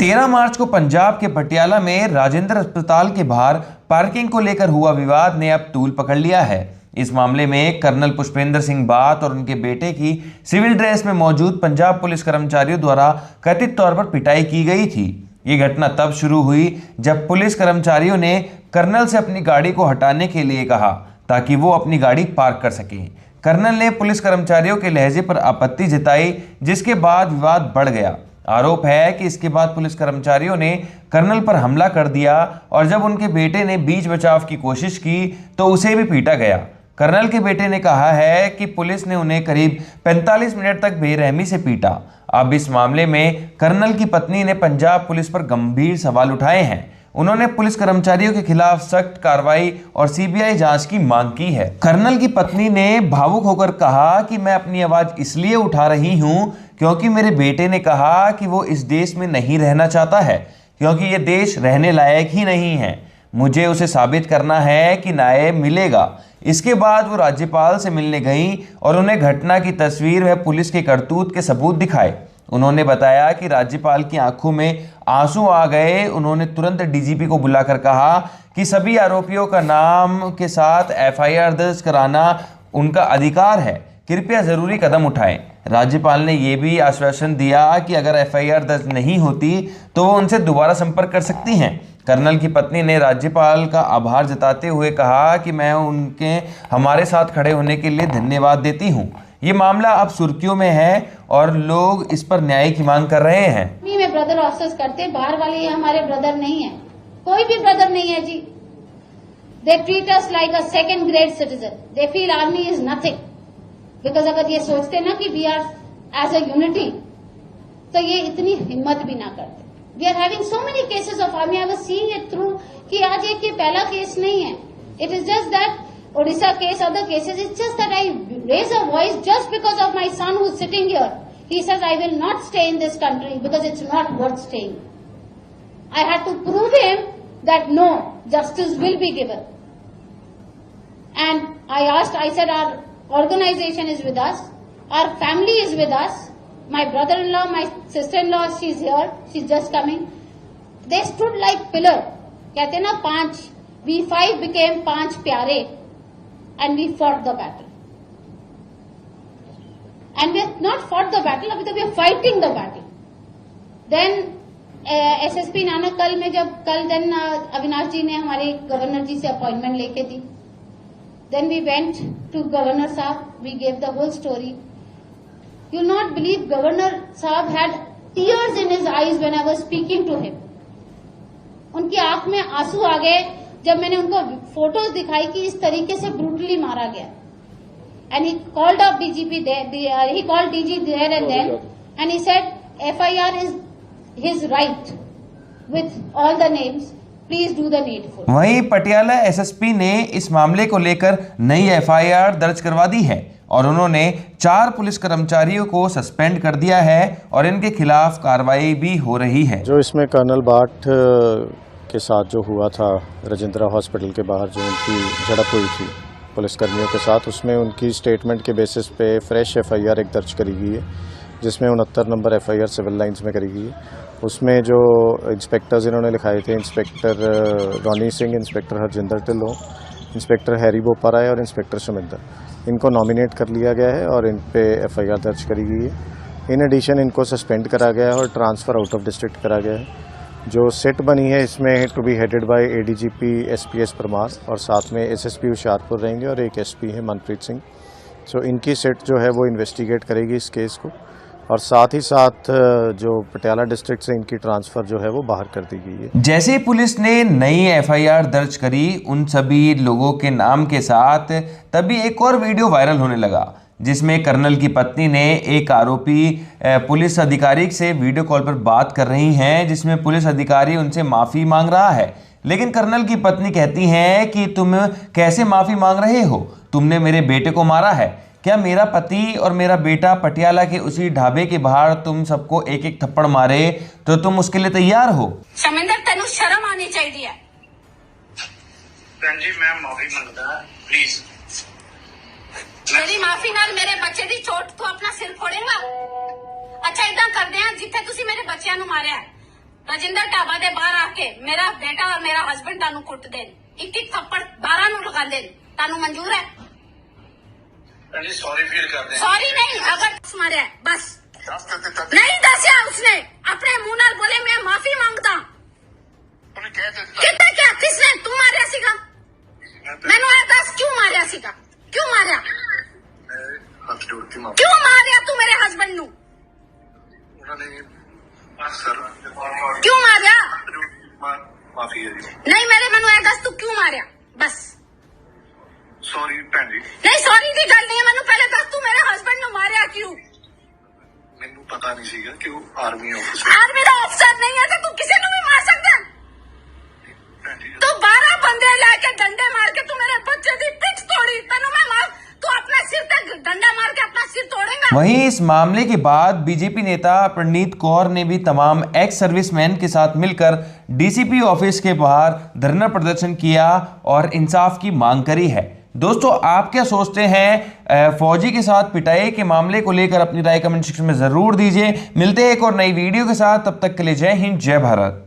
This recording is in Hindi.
13 मार्च को पंजाब के पटियाला में राजेंद्र अस्पताल के बाहर पार्किंग को लेकर हुआ विवाद ने अब तूल पकड़ लिया है। इस मामले में कर्नल पुष्पेंद्र सिंह बात और उनके बेटे की सिविल ड्रेस में मौजूद पंजाब पुलिस कर्मचारियों द्वारा कथित तौर पर पिटाई की गई थी। ये घटना तब शुरू हुई जब पुलिस कर्मचारियों ने कर्नल से अपनी गाड़ी को हटाने के लिए कहा ताकि वो अपनी गाड़ी पार्क कर सकें। कर्नल ने पुलिस कर्मचारियों के लहजे पर आपत्ति जताई, जिसके बाद विवाद बढ़ गया। आरोप है कि इसके बाद पुलिस कर्मचारियों ने कर्नल पर हमला कर दिया और जब उनके बेटे ने बीच बचाव की कोशिश की तो उसे भी पीटा गया। कर्नल के बेटे ने कहा है कि पुलिस ने उन्हें करीब 45 मिनट तक बेरहमी से पीटा। अब इस मामले में कर्नल की पत्नी ने पंजाब पुलिस पर गंभीर सवाल उठाए हैं। उन्होंने पुलिस कर्मचारियों के खिलाफ सख्त कार्रवाई और सीबीआई जांच की मांग की है। कर्नल की पत्नी ने भावुक होकर कहा कि मैं अपनी आवाज इसलिए उठा रही हूं क्योंकि मेरे बेटे ने कहा कि वो इस देश में नहीं रहना चाहता है, क्योंकि ये देश रहने लायक ही नहीं है। मुझे उसे साबित करना है कि न्याय मिलेगा। इसके बाद वो राज्यपाल से मिलने गई और उन्हें घटना की तस्वीर व पुलिस के करतूत के सबूत दिखाए। उन्होंने बताया कि राज्यपाल की आंखों में आंसू आ गए। उन्होंने तुरंत डीजीपी को बुलाकर कहा कि सभी आरोपियों का नाम के साथ एफआईआर दर्ज कराना उनका अधिकार है, कृपया जरूरी कदम उठाएं। राज्यपाल ने यह भी आश्वासन दिया कि अगर एफआईआर दर्ज नहीं होती तो वो उनसे दोबारा संपर्क कर सकती हैं। कर्नल की पत्नी ने राज्यपाल का आभार जताते हुए कहा कि मैं उनके हमारे साथ खड़े होने के लिए धन्यवाद देती हूँ। ये मामला अब सुर्खियों में है और लोग इस पर न्याय की मांग कर रहे हैं। में ब्रदर ऑफिसर्स करते, बाहर वाले ये हमारे ब्रदर नहीं है, कोई भी ब्रदर नहीं है जी। They treat us like a second grade citizen. They feel army is nothing. Because अगर ये सोचते ना कि we are as a unity, तो ये इतनी हिम्मत भी ना करते। We are having so many cases of army. I was seeing it through कि आज एक ये पहला केस नहीं है। It is just that Odisha case, other cases, it's just that I raise a voice just because of my son who's sitting here. He says, I will not stay in this country because it's not worth staying. I had to prove him that no, justice will be given. And I said, our organization is with us. Our family is with us. My brother-in-law, my sister-in-law, she's here. She's just coming. They stood like pillar. कहते ना 5, we 5 became 5 प्यारे. And we fought the battle. And we have not fought the battle, अभी तो we are fighting the battle. Then SSP Nanak कल अविनाश जी ने हमारे गवर्नर जी से अपॉइंटमेंट लेके दी. Then we went to Governor साहब, we gave the whole story. You'll not believe Governor साहब had tears in his eyes when I was speaking to him. उनकी आंख में आंसू आ गए जब मैंने उनको फोटोज दिखाई कि इस तरीके से ब्रूटली मारा गया। And he called up DGP there, he called DG there and then and he said FIR is his right with all the names, please do the needful. वहीं पटियाला एसएसपी ने इस मामले को लेकर नई एफआईआर दर्ज करवा दी है और उन्होंने 4 पुलिस कर्मचारियों को सस्पेंड कर दिया है और इनके खिलाफ कार्रवाई भी हो रही है। जो इसमें कर्नल बाट के साथ जो हुआ था राजेंद्रा हॉस्पिटल के बाहर, जो उनकी झड़प हुई थी पुलिसकर्मियों के साथ, उसमें उनकी स्टेटमेंट के बेसिस पे फ्रेश एफआईआर एक दर्ज करी गई है, जिसमें 69 नंबर एफआईआर सिविल लाइंस में करी गई है। उसमें जो इंस्पेक्टर्स इन्होंने लिखाए थे, inspector Ronnie Singh, inspector Harjinder Dhillon, inspector Harry Boparai और इंस्पेक्टर सुमिंदर, इनको नॉमिनेट कर लिया गया है और इन पे एफआईआर दर्ज करी गई है। इन एडिशन इनको सस्पेंड करा गया है और ट्रांसफ़र आउट ऑफ डिस्ट्रिक्ट करा गया है। जो सेट बनी है इसमें to be headed by ADGP SPS Parmar और साथ में एसएसपी हुशियारपुर रहेंगे और एक एसपी है मनप्रीत सिंह। सो इनकी सेट जो है वो इन्वेस्टिगेट करेगी इस केस को और साथ ही साथ जो पटियाला डिस्ट्रिक्ट से इनकी ट्रांसफ़र जो है वो बाहर कर दी गई है। जैसे ही पुलिस ने नई एफआईआर दर्ज करी उन सभी लोगों के नाम के साथ, तभी एक और वीडियो वायरल होने लगा जिसमें कर्नल की पत्नी ने एक आरोपी पुलिस अधिकारी से वीडियो कॉल पर बात कर रही हैं, जिसमें पुलिस अधिकारी उनसे माफ़ी मांग रहा है। लेकिन कर्नल की पत्नी कहती हैं कि तुम कैसे माफ़ी मांग रहे हो, तुमने मेरे बेटे को मारा है। क्या मेरा पति और मेरा बेटा पटियाला के उसी ढाबे के बाहर तुम सबको एक एक थप्पड़ मारे तो तुम उसके लिए तैयार हो? शमिंदर, तेनू शर्म आनी चाहिए। जी मैं माफी मांगता, प्लीज। मेरी माफी नाल मेरे बच्चे दी चोट तो अपना सिर फोड़ेगा। अच्छा इदा करदे हैं, जिथे तुसी मेरे बच्चों नू मारिया राजिंदर ढाबा दे बाहर आके मेरा बेटा और मेरा हस्बैंड तानू कुट देन, एक एक थप्पड़ 12 नू लगा देन, तानू मंजूर है? जी सॉरी फील करते हैं। सॉरी नहीं, अगर मारे बस नहीं दसिया उसने अपने मुंह नाल बोले मैं माफी मांगता। कितना क्या किसने तू मारिया सीगा? मैनू ये दस क्यों मारिया सीगा? क्यों मारिया? हाथ जोड़ के क्यों मारिया तू मेरे हस्बैंड नू? क्यों मारिया? माफी है जी। नहीं मेरे मैनू ये दस तू क्यों मारिया? बस सॉरी भैन जी, नहीं सॉरी दी गल नहीं है, मैनू पहले दस तू मेरे हस्बैंड नू मारिया क्यों? मैनू पता नहीं सीगा कि वो आर्मी ऑफिसर। आर्मी दा अफसर नहीं है तो तू किसी नू भी मार सकता है। भैन जी तू 12 बंदे लेके डंडे मार के तू मेरे बच्चे दी पिठ तोड़ी, तेनू मैं मार, तू अपने सिर तक डंडा मार के अपना सिर तोड़ेगा। वहीं इस मामले के बाद बीजेपी नेता प्रणीत कौर ने भी तमाम एक्स सर्विसमैन के साथ मिलकर डीसीपी ऑफिस के बाहर धरना प्रदर्शन किया और इंसाफ की मांग करी है। दोस्तों, आप क्या सोचते हैं फौजी के साथ पिटाई के मामले को लेकर? अपनी राय कमेंट सेक्शन में जरूर दीजिए। मिलते हैं एक और नई वीडियो के साथ, तब तक के लिए जय हिंद, जय भारत।